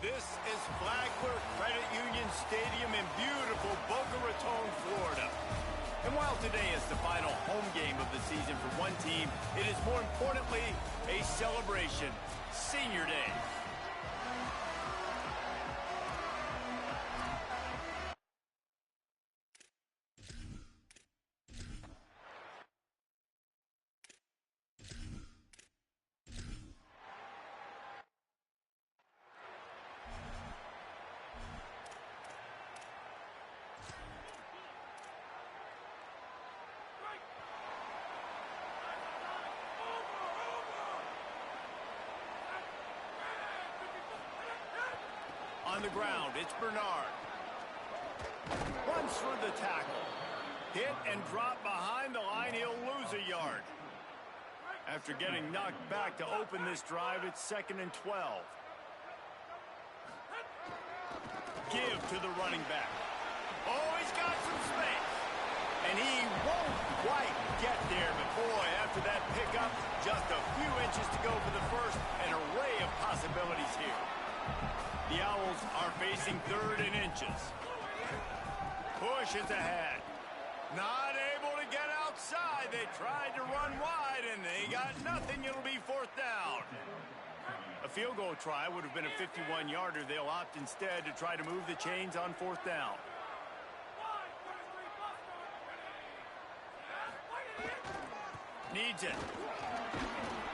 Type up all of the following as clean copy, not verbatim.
This is Flagler Credit Union Stadium in beautiful Boca Raton, Florida. And while today is the final home game of the season for one team, it is more importantly a celebration, Senior Day. On the ground, it's Bernard. Runs through the tackle. Hit and drop behind the line, he'll lose a yard. After getting knocked back to open this drive, it's 2nd and 12. Give to the running back. Oh, he's got some space. And he won't quite get there, but boy, after that pickup, just a few inches to go for the first, an array of possibilities here. The Owls are facing 3rd and inches. Pushes ahead. Not able to get outside. They tried to run wide, and they got nothing. It'll be 4th down. A field goal try would have been a 51-yarder. They'll opt instead to try to move the chains on 4th down. Needs it.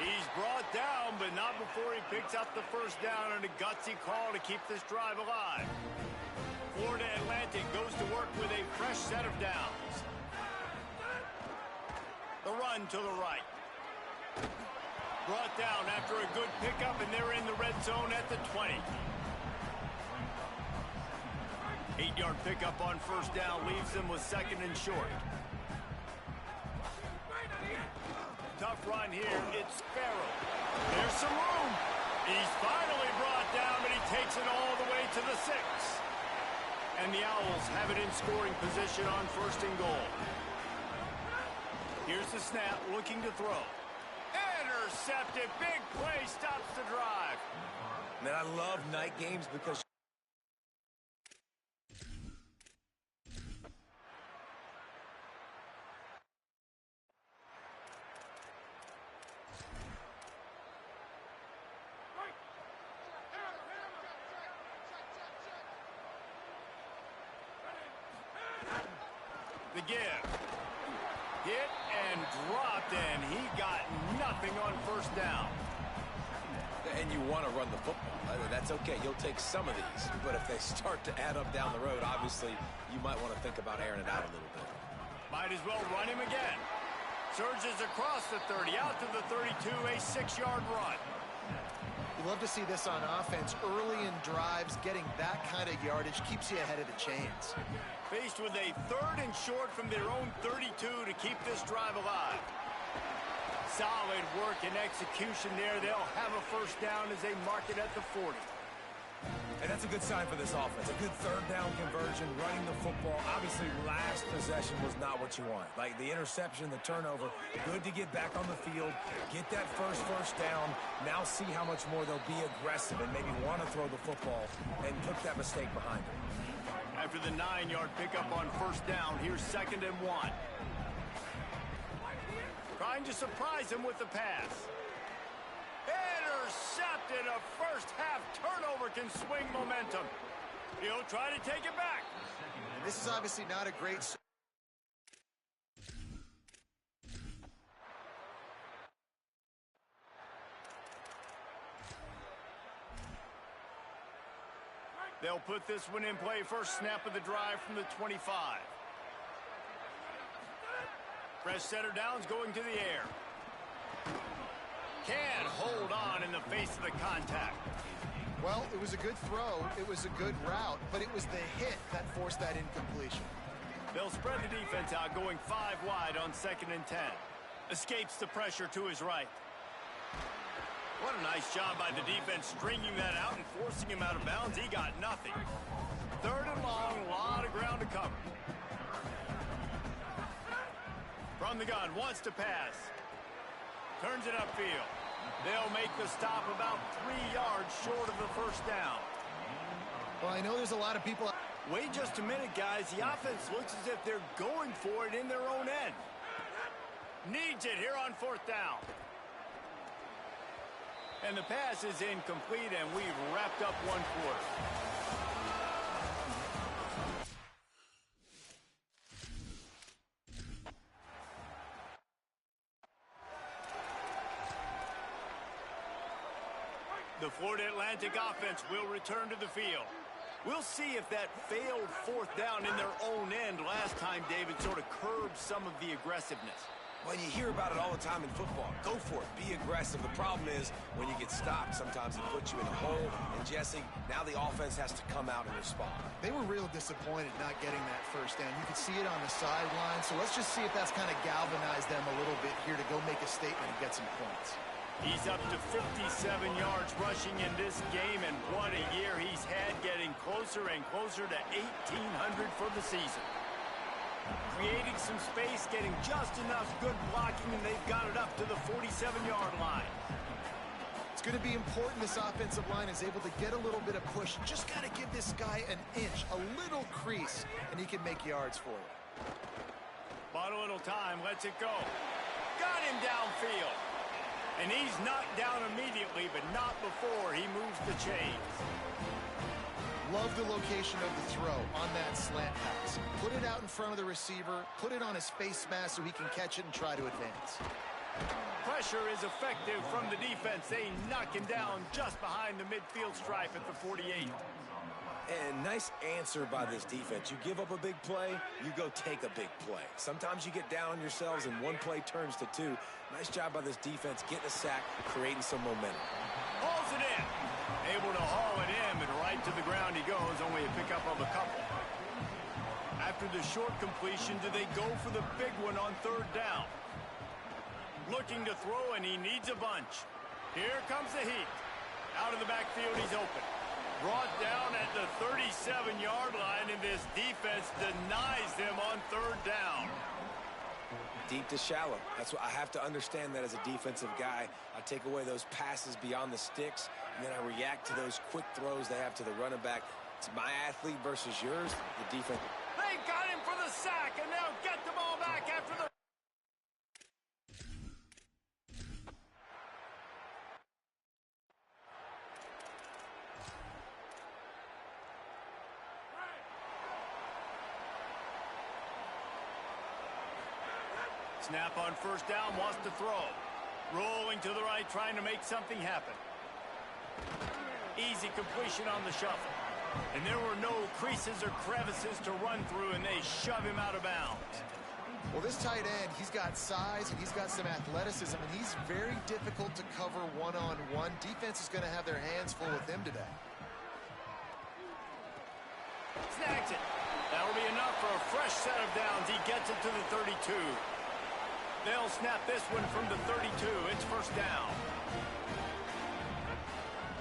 He's brought down, but not before he picks up the first down and a gutsy call to keep this drive alive. Florida Atlantic goes to work with a fresh set of downs. The run to the right. Brought down after a good pickup, and they're in the red zone at the 20. 8-yard pickup on first down leaves them with 2nd and short. Tough run here. It's Farrell. There's some room. He's finally brought down, but he takes it all the way to the 6. And the Owls have it in scoring position on 1st and goal. Here's the snap, looking to throw. Intercepted. Big play stops the drive. Man, I love night games because the give. Hit and dropped, and he got nothing on 1st down. and you want to run the football. That's okay. You'll take some of these. But if they start to add up down the road, obviously, you might want to think about airing it out a little bit. Might as well run him again. Surges across the 30, out to the 32, a 6-yard run. You love to see this on offense early in drives. Getting that kind of yardage keeps you ahead of the chains. Faced with a 3rd and short from their own 32 to keep this drive alive. Solid work and execution there. They'll have a first down as they mark it at the 40. And that's a good sign for this offense. A good 3rd down conversion, running the football. Obviously, last possession was not what you want. Like the interception, the turnover. Good to get back on the field, get that first down. Now see how much more they'll be aggressive and maybe want to throw the football and put that mistake behind them. After the 9-yard pickup on 1st down, here's 2nd and 1. Trying to surprise him with the pass. Intercepted. A first-half turnover can swing momentum. He'll try to take it back. And this is obviously not a great... They'll put this one in play. First snap of the drive from the 25. Fresh setter downs going to the air. Can't hold on in the face of the contact. Well, it was a good throw. It was a good route, but it was the hit that forced that incompletion. They'll spread the defense out, going 5 wide on 2nd and 10. Escapes the pressure to his right. What a nice job by the defense stringing that out and forcing him out of bounds. He got nothing. 3rd and long, a lot of ground to cover. From the gun, wants to pass. Turns it upfield. They'll make the stop about 3 yards short of the first down. Well, I know there's a lot of people. Wait just a minute, guys. The offense looks as if they're going for it in their own end. Needs it here on 4th down. And the pass is incomplete, and we've wrapped up 1 quarter. The Florida Atlantic offense will return to the field. We'll see if that failed 4th down in their own end last time, David, sort of curbed some of the aggressiveness. Well, you hear about it all the time in football. Go for it. Be aggressive. The problem is when you get stopped, sometimes it puts you in a hole. And, Jesse, now the offense has to come out and respond. They were real disappointed not getting that 1st down. You could see it on the sideline. So let's just see if that's kind of galvanized them a little bit here to go make a statement and get some points. He's up to 57 yards rushing in this game, and what a year he's had, getting closer and closer to 1,800 for the season. Creating some space, getting just enough good blocking, and they've got it up to the 47-yard line. It's going to be important this offensive line is able to get a little bit of push. Just got to give this guy an inch, a little crease, and he can make yards for you. Bought a little time, lets it go. Got him downfield. And he's knocked down immediately, but not before he moves the chains. Love the location of the throw on that slant pass. Put it out in front of the receiver, put it on his face mask so he can catch it and try to advance. Pressure is effective from the defense. They knock him down just behind the midfield stripe at the 48. And nice answer by this defense. You give up a big play, you go take a big play. Sometimes you get down on yourselves and 1 play turns to 2. Nice job by this defense getting a sack, creating some momentum. Hauls it in. Able to haul it in, but right to the ground he goes, only a pickup of a couple. After the short completion, do they go for the big one on 3rd down? Looking to throw, and he needs a bunch. Here comes the heat. Out of the backfield, he's open. Brought down at the 37-yard line, and this defense denies them on 3rd down. Deep to shallow. That's what I have to understand that as a defensive guy. I take away those passes beyond the sticks, and then I react to those quick throws they have to the running back. It's my athlete versus yours. The defense. They got him for the sack, and they'll get the ball back after the... Snap on 1st down, wants to throw. Rolling to the right, trying to make something happen. Easy completion on the shuffle. And there were no creases or crevices to run through, and they shove him out of bounds. Well, this tight end, he's got size and he's got some athleticism, and he's very difficult to cover one-on-one. Defense is going to have their hands full with him today. Snags it. That'll be enough for a fresh set of downs. He gets it to the 32. They'll snap this one from the 32. It's 1st down.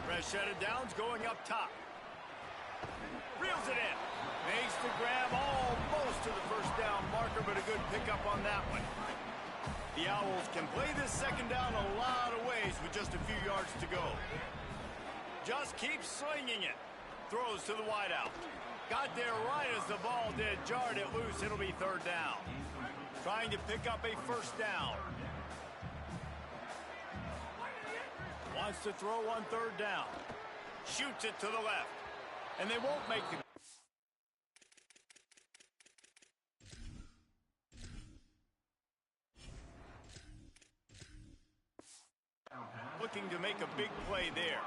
Fresh set of downs going up top. Reels it in. Makes the grab almost to the 1st down marker, but a good pickup on that one. The Owls can play this 2nd down a lot of ways with just a few yards to go. Just keeps slinging it. Throws to the wideout. Got there right as the ball did. Jarred it loose. It'll be 3rd down. Trying to pick up a 1st down. Wants to throw on 3rd down. Shoots it to the left. And they won't make the... Looking to make a big play there.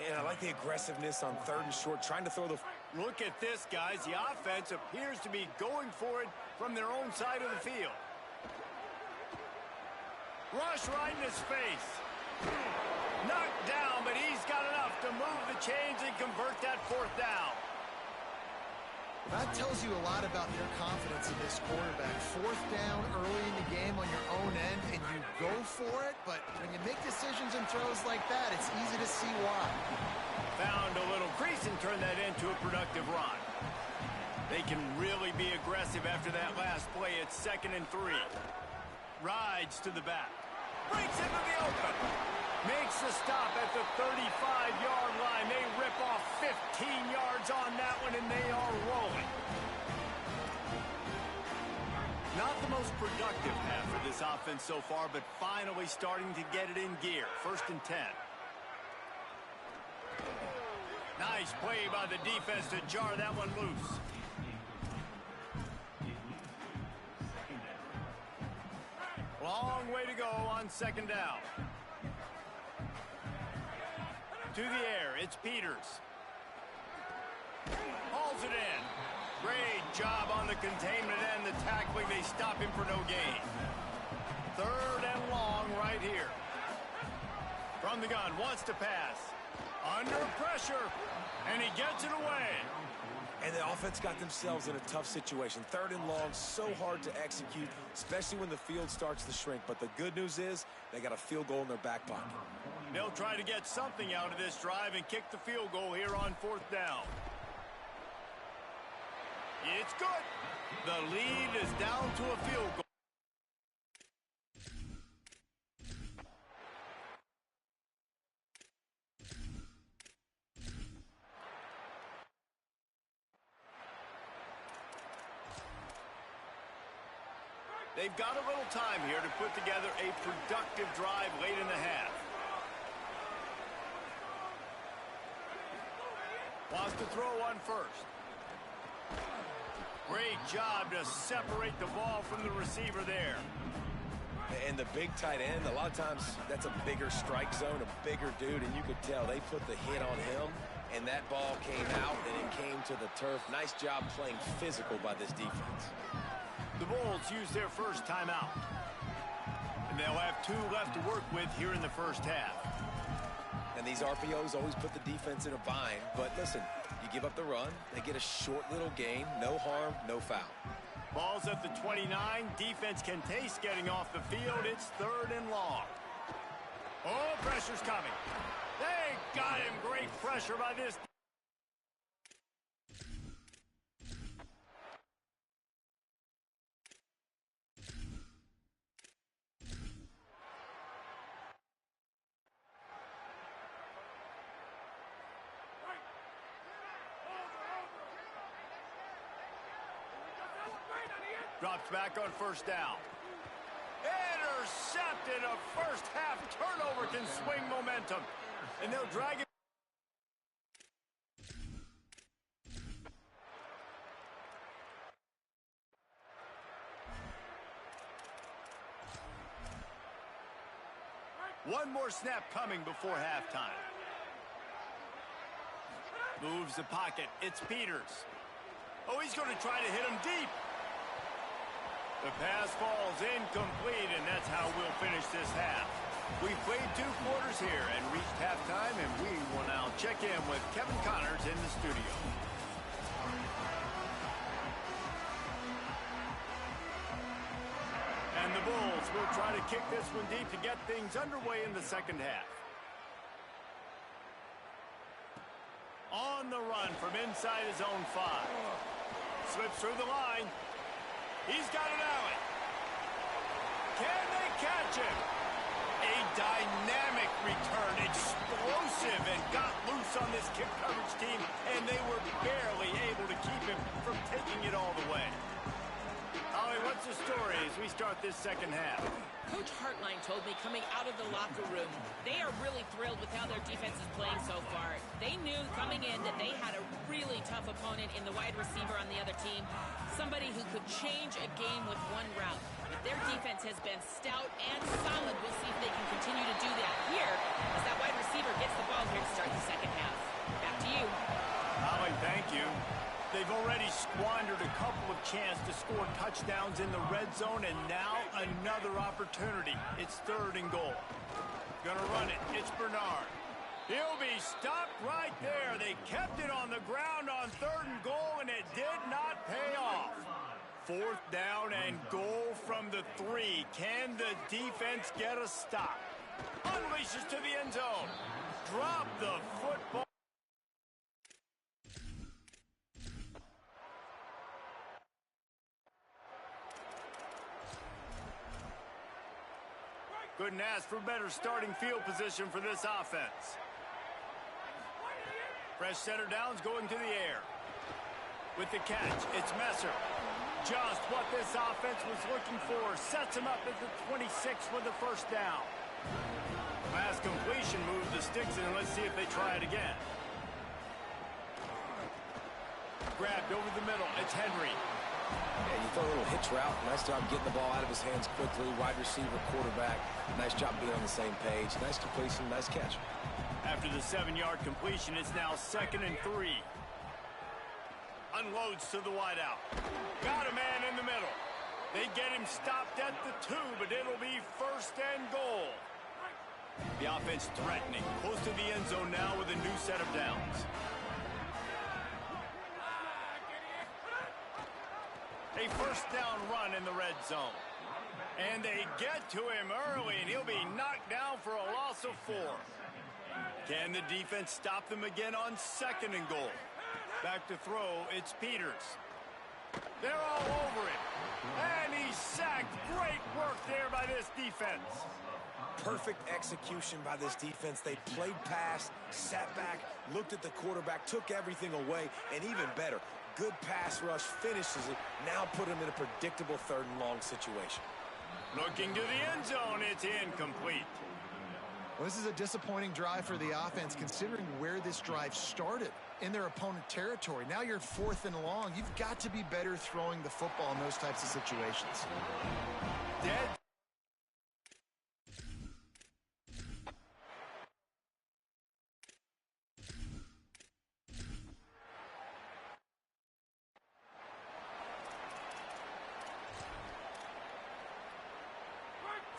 And I like the aggressiveness on 3rd and short, trying to throw the... Look at this, guys. The offense appears to be going for it from their own side of the field. Rush right in his face. Knocked down, but he's got enough to move the chains and convert that 4th down. That tells you a lot about their confidence in this quarterback. 4th down early in the game on your own end, and you go for it, but when you make decisions and throws like that, it's easy to see why. Found a little crease and turned that into a productive run. They can really be aggressive after that last play. It's 2nd and 3. Rides to the back. Breaks into the open. Makes the stop at the 35-yard line. They rip off 15 yards on that one, and they are rolling. Not the most productive half for this offense so far, but finally starting to get it in gear. 1st and 10. Nice play by the defense to jar that one loose. Long way to go on 2nd down. To the air, it's Peters. Hauls it in. Great job on the containment and the tackling. They stop him for no gain. 3rd and long right here. From the gun, wants to pass. Under pressure, and he gets it away. And the offense got themselves in a tough situation. 3rd and long, so hard to execute, especially when the field starts to shrink. But the good news is they got a field goal in their back pocket. They'll try to get something out of this drive and kick the field goal here on 4th down. It's good. The lead is down to a field goal. They've got a little time here to put together a productive drive late in the half. Wants to throw on 1st. Great job to separate the ball from the receiver there. And the big tight end, a lot of times that's a bigger strike zone, a bigger dude, and you could tell they put the hit on him, and that ball came out, and it came to the turf. Nice job playing physical by this defense. The Bulls use their first timeout. And they'll have 2 left to work with here in the 1st half. And these RPOs always put the defense in a bind. But listen, you give up the run, they get a short little gain, no harm, no foul. Ball's at the 29. Defense can taste getting off the field. It's 3rd and long. Oh, pressure's coming. They got him. Great pressure by this. Drops back on 1st down. Intercepted. A 1st half turnover can swing momentum. And they'll drag it. One more snap coming before halftime. Moves the pocket. It's Peters. Oh, he's going to try to hit him deep. The pass falls incomplete, and that's how we'll finish this half. We've played 2 quarters here and reached halftime, and we will now check in with Kevin Connors in the studio. And the Bulls will try to kick this one deep to get things underway in the 2nd half. On the run from inside his own 5. Slips through the line. He's got an alley. Can they catch him? A dynamic return, explosive, and got loose on this kick coverage team, and they were barely able to keep him from taking it all the way. Holly, what's the story as we start this 2nd half? Coach Hartline told me coming out of the locker room, they are really thrilled with how their defense is playing so far. They knew coming in that they had a really tough opponent in the wide receiver on the other team, somebody who could change a game with one route. But their defense has been stout and solid. We'll see if they can continue to do that here as that wide receiver gets the ball here to start the 2nd half. Back to you. Holly, thank you. They've already squandered a couple of chances to score touchdowns in the red zone, and now another opportunity. It's 3rd and goal. Gonna run it. It's Bernard. He'll be stopped right there. They kept it on the ground on 3rd and goal, and it did not pay off. 4th down and goal from the 3. Can the defense get a stop? Unleashes to the end zone. Drop the football. Couldn't ask for better starting field position for this offense. Fresh center downs going to the air. With the catch, it's Messer. Just what this offense was looking for. Sets him up at the 26 with the first down. Pass completion moves the sticks in, and let's see if they try it again. Grabbed over the middle. It's Henry. Yeah, you throw a little hitch route. Nice job getting the ball out of his hands quickly. Wide receiver, quarterback. Nice job being on the same page. Nice completion, nice catch. After the 7-yard completion, it's now 2nd and 3. Unloads to the wideout. Got a man in the middle. They get him stopped at the 2, but it'll be 1st and goal. The offense threatening. Close to the end zone now with a new set of downs. A 1st down run in the red zone. And they get to him early, and he'll be knocked down for a loss of 4. Can the defense stop them again on 2nd and goal? Back to throw, it's Peters. They're all over it. And he's sacked. Great work there by this defense. Perfect execution by this defense. They played pass, sat back, looked at the quarterback, took everything away, and even better, good pass rush, finishes it, now put him in a predictable 3rd and long situation. Looking to the end zone, it's incomplete. Well, this is a disappointing drive for the offense, considering where this drive started, in their opponent territory. Now you're 4th and long. You've got to be better throwing the football in those types of situations. Dead.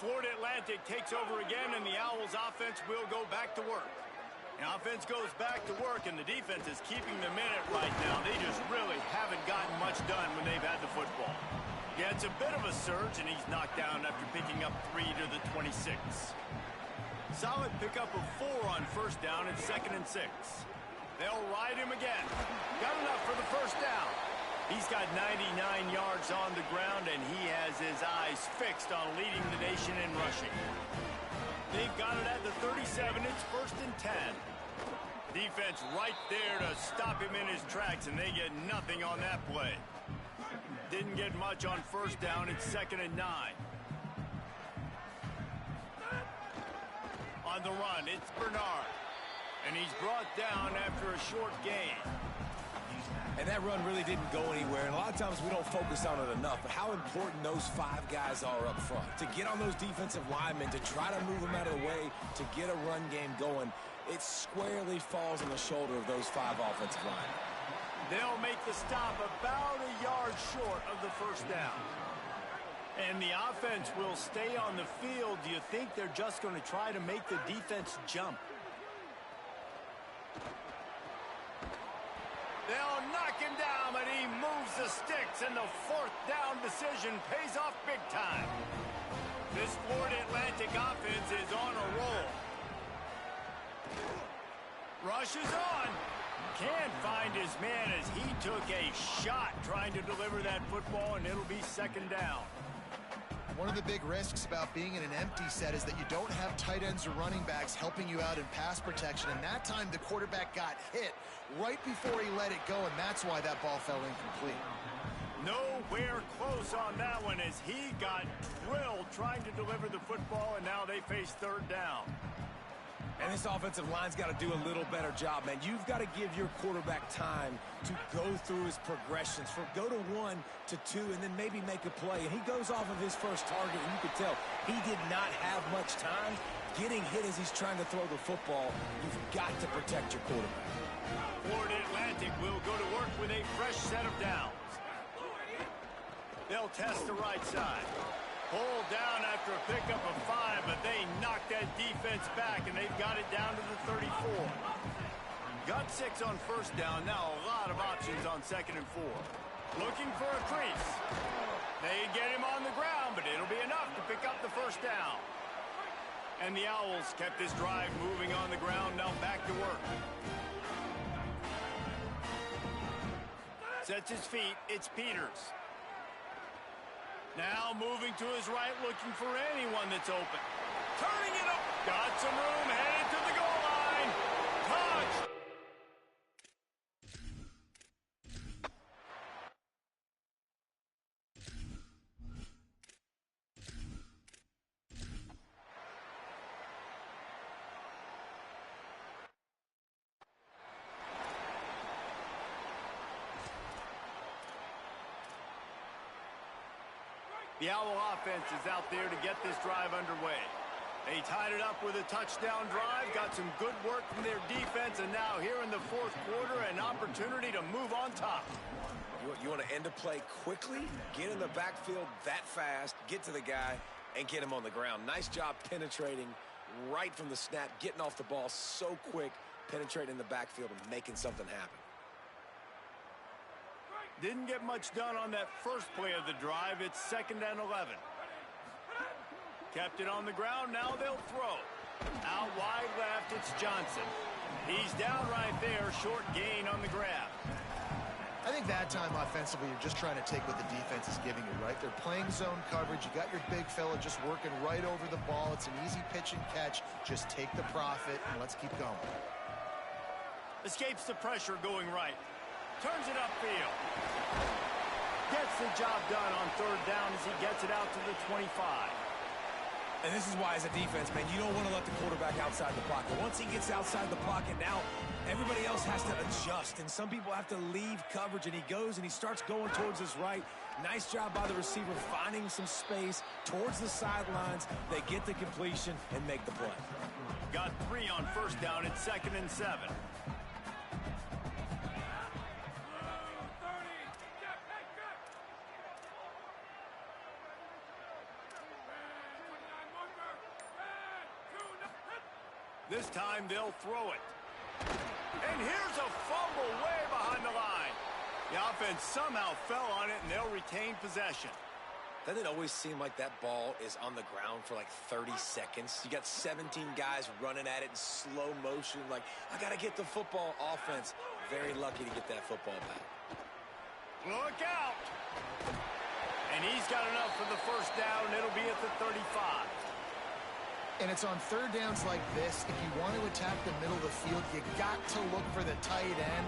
Florida Atlantic takes over again, and the Owls offense will go back to work. The offense goes back to work, and the defense is keeping them in it right now. They just really haven't gotten much done when they've had the football. Yeah, it's a bit of a surge, and he's knocked down after picking up 3 to the 26. Solid pickup of 4 on 1st down and 2nd and 6. They'll ride him again. Got enough for the 1st down. He's got 99 yards on the ground, and he has his eyes fixed on leading the nation in rushing. They've got it at the 37. It's 1st and 10. Defense right there to stop him in his tracks, and they get nothing on that play. Didn't get much on 1st down. It's 2nd and 9. On the run, it's Bernard. And he's brought down after a short gain. And that run really didn't go anywhere, and a lot of times we don't focus on it enough, but how important those 5 guys are up front. To get on those defensive linemen, to try to move them out of the way, to get a run game going, it squarely falls on the shoulder of those 5 offensive linemen. They'll make the stop about a yard short of the 1st down. And the offense will stay on the field. Do you think they're just going to try to make the defense jump? They'll knock him down, but he moves the sticks, and the 4th down decision pays off big time. This Florida Atlantic offense is on a roll. Rushes on. Can't find his man as he took a shot trying to deliver that football, and it'll be 2nd down. One of the big risks about being in an empty set is that you don't have tight ends or running backs helping you out in pass protection, and that time the quarterback got hit right before he let it go, and that's why that ball fell incomplete. Nowhere close on that one as he got drilled trying to deliver the football, and now they face 3rd down. And this offensive line's got to do a little better job, man. You've got to give your quarterback time to go through his progressions. Go to 1 to 2 and then maybe make a play. And he goes off of his first target, and you could tell he did not have much time getting hit as he's trying to throw the football. You've got to protect your quarterback. Florida Atlantic will go to work with a fresh set of downs. They'll test the right side. Pulled down after a pickup of 5, but they knocked that defense back, and they've got it down to the 34. Got 6 on 1st down. Now a lot of options on 2nd and 4. Looking for a crease. They get him on the ground, but it'll be enough to pick up the 1st down. And the Owls kept this drive moving on the ground. Now back to work. Sets his feet. It's Peters. Now moving to his right, looking for anyone that's open. Turning it up. Got some room, headed to the goal line. Touch. The Owl offense is out there to get this drive underway. They tied it up with a touchdown drive, got some good work from their defense, and now here in the fourth quarter, an opportunity to move on top. You want to end a play quickly, get in the backfield that fast, get to the guy, and get him on the ground. Nice job penetrating right from the snap, getting off the ball so quick, penetrating the backfield and making something happen. Didn't get much done on that first play of the drive. It's 2nd and 11. Kept it on the ground. Now they'll throw. Out wide left, it's Johnson. He's down right there. Short gain on the grab. I think that time offensively, you're just trying to take what the defense is giving you, right? They're playing zone coverage. You got your big fella just working right over the ball. It's an easy pitch and catch. Just take the profit, and let's keep going. Escapes the pressure going right. Turns it upfield. Gets the job done on 3rd down as he gets it out to the 25. And this is why, as a defense, man, you don't want to let the quarterback outside the pocket. Once he gets outside the pocket, now everybody else has to adjust, and some people have to leave coverage, and he goes and he starts going towards his right. Nice job by the receiver finding some space towards the sidelines. They get the completion and make the play. Got 3 on 1st down. It's 2nd and 7. This time they'll throw it. And here's a fumble way behind the line. The offense somehow fell on it, and they'll retain possession. Doesn't it always seem like that ball is on the ground for like 30 seconds? You got 17 guys running at it in slow motion. Like, I got to get the football. Offense, very lucky to get that football back. Look out. And he's got enough for the 1st down. It'll be at the 35. And it's on 3rd downs like this. If you want to attack the middle of the field, you got to look for the tight end.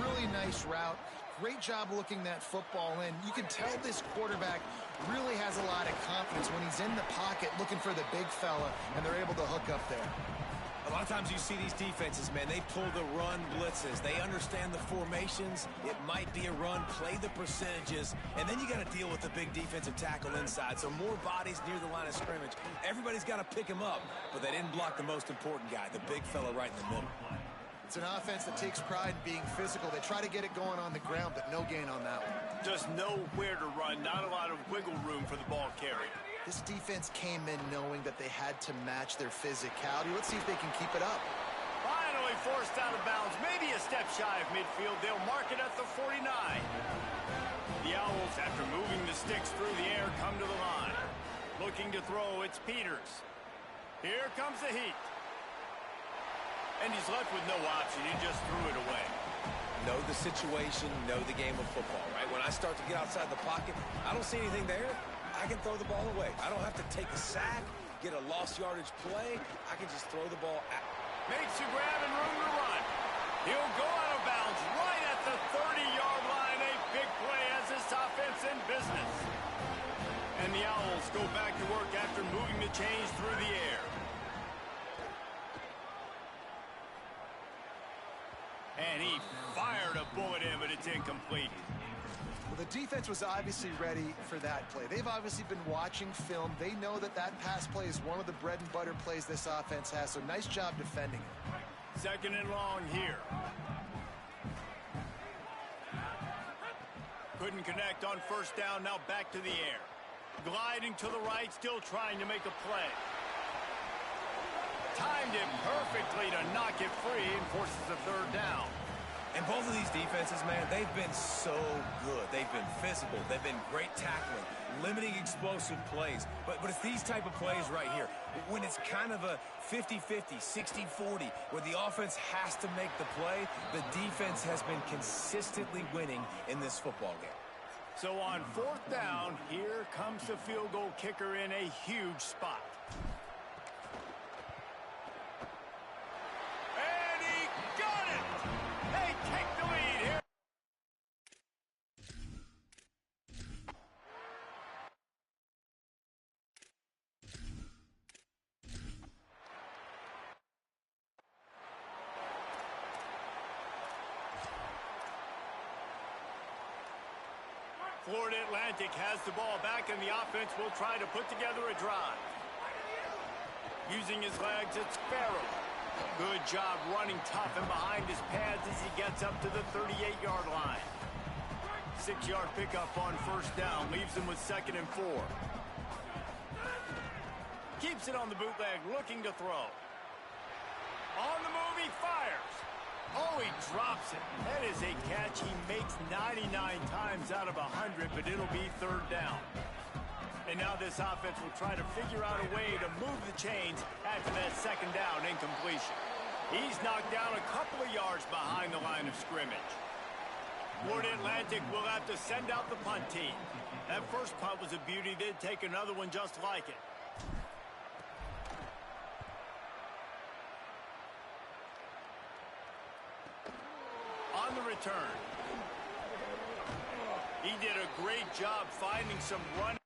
Really nice route. Great job looking that football in. You can tell this quarterback really has a lot of confidence when he's in the pocket looking for the big fella, and they're able to hook up there. A lot of times you see these defenses, man, they pull the run blitzes. They understand the formations. It might be a run, play the percentages, and then you got to deal with the big defensive tackle inside. So more bodies near the line of scrimmage. Everybody's got to pick him up, but they didn't block the most important guy, the big fella right in the middle. It's an offense that takes pride in being physical. They try to get it going on the ground, but no gain on that one. Just nowhere to run. Not a lot of wiggle room for the ball carrier. This defense came in knowing that they had to match their physicality. Let's see if they can keep it up. Finally forced out of bounds. Maybe a step shy of midfield. They'll mark it at the 49. The Owls, after moving the sticks through the air, come to the line. Looking to throw, it's Peters. Here comes the heat. And he's left with no option. He just threw it away. Know the situation, know the game of football, right? When I start to get outside the pocket, I don't see anything there. I can throw the ball away. I don't have to take a sack, get a lost yardage play. I can just throw the ball out. Makes a grab and room to run. He'll go out of bounds right at the 30-yard line. A big play as this offense in business. And the Owls go back to work after moving the chains through the air. And he fired a bullet in, but it's incomplete. Well, the defense was obviously ready for that play. They've obviously been watching film. They know that that pass play is one of the bread and butter plays this offense has, so nice job defending it. 2nd and long here. Couldn't connect on 1st down, now back to the air. Gliding to the right, still trying to make a play. Timed it perfectly to knock it free and forces a 3rd down. And both of these defenses, man, they've been so good. They've been physical. They've been great tackling, limiting explosive plays. But it's these type of plays right here. When it's kind of a 50-50, 60-40, where the offense has to make the play, the defense has been consistently winning in this football game. So on 4th down, here comes the field goal kicker in a huge spot. Florida Atlantic has the ball back, and the offense will try to put together a drive. Using his legs, it's Farrell. Good job running tough and behind his pads as he gets up to the 38-yard line. 6-yard pickup on first down, leaves him with 2nd and 4. Keeps it on the bootleg, looking to throw. On the move, he fires. Oh, he drops it. That is a catch he makes 99 times out of 100, but it'll be 3rd down. And now this offense will try to figure out a way to move the chains after that 2nd down incompletion. He's knocked down a couple of yards behind the line of scrimmage. Florida Atlantic will have to send out the punt team. That first punt was a beauty. They'd take another one just like it. On the return. He did a great job finding some run.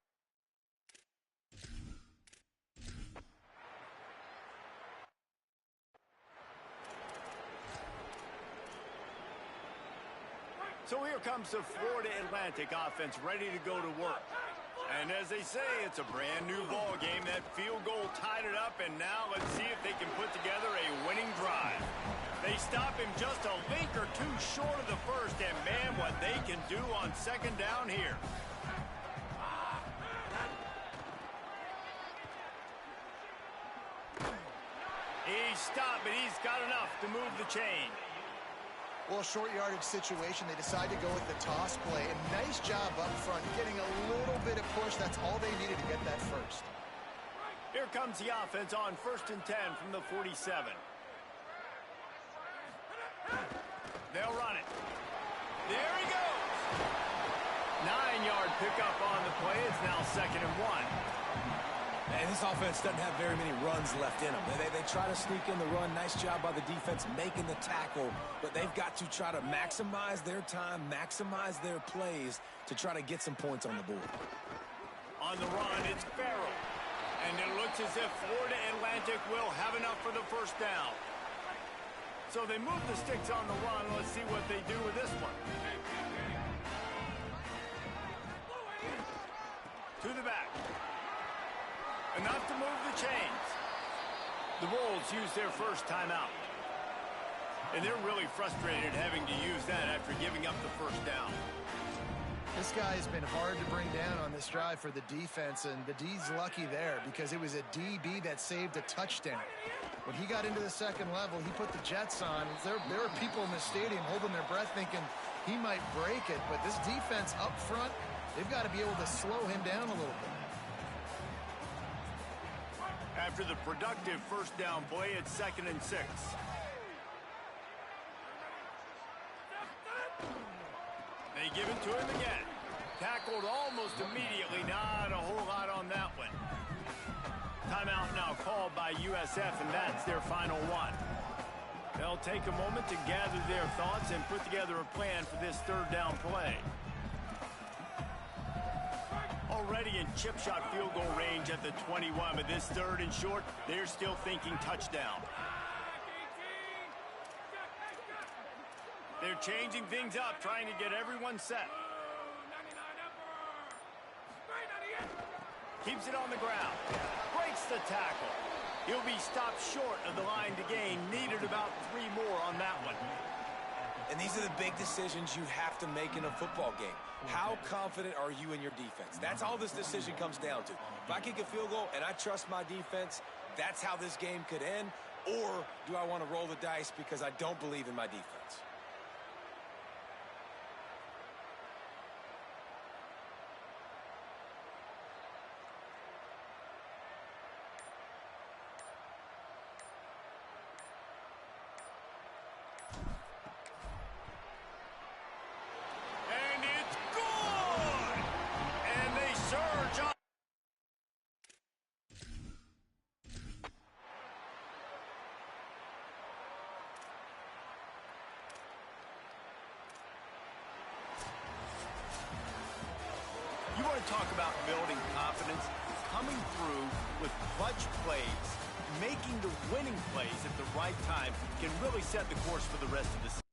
So here comes the Florida Atlantic offense ready to go to work. And as they say, it's a brand new ball game. That field goal tied it up, and now let's see if they can put together a winning drive. They stop him just a link or two short of the first, and man, what they can do on 2nd down here. He's stopped, but he's got enough to move the chain. Well, short yardage situation, they decide to go with the toss play. And nice job up front, getting a little bit of push. That's all they needed to get that first. Here comes the offense on 1st and 10 from the 47. They'll run it. There he goes. 9-yard pickup on the play. It's now 2nd and 1. And this offense doesn't have very many runs left in them. They try to sneak in the run. Nice job by the defense making the tackle. But they've got to try to maximize their time, maximize their plays to try to get some points on the board. On the run, it's Farrell. And it looks as if Florida Atlantic will have enough for the first down. So they move the sticks on the run. Let's see what they do with this one. To the back. Enough to move the chains. The Wolves use their first timeout. And they're really frustrated having to use that after giving up the first down. This guy has been hard to bring down on this drive for the defense, and the D's lucky there because it was a DB that saved a touchdown. When he got into the 2nd level, he put the Jets on. There were people in the stadium holding their breath thinking he might break it, but this defense up front, they've got to be able to slow him down a little bit. After the productive first down play, it's 2nd and 6. They give it to him again. Tackled almost immediately. Not a whole lot on that one. Timeout now called by USF, and that's their final one. They'll take a moment to gather their thoughts and put together a plan for this 3rd down play. Already in chip shot field goal range at the 21, but this 3rd and short, they're still thinking touchdown. They're changing things up, trying to get everyone set. Keeps it on the ground. Breaks the tackle. He'll be stopped short of the line to gain. Needed about 3 more on that one. And these are the big decisions you have to make in a football game. How confident are you in your defense? That's all this decision comes down to. If I kick a field goal and I trust my defense, that's how this game could end. Or do I want to roll the dice because I don't believe in my defense? You want to talk about building confidence? Coming through with clutch plays, making the winning plays at the right time can really set the course for the rest of the season.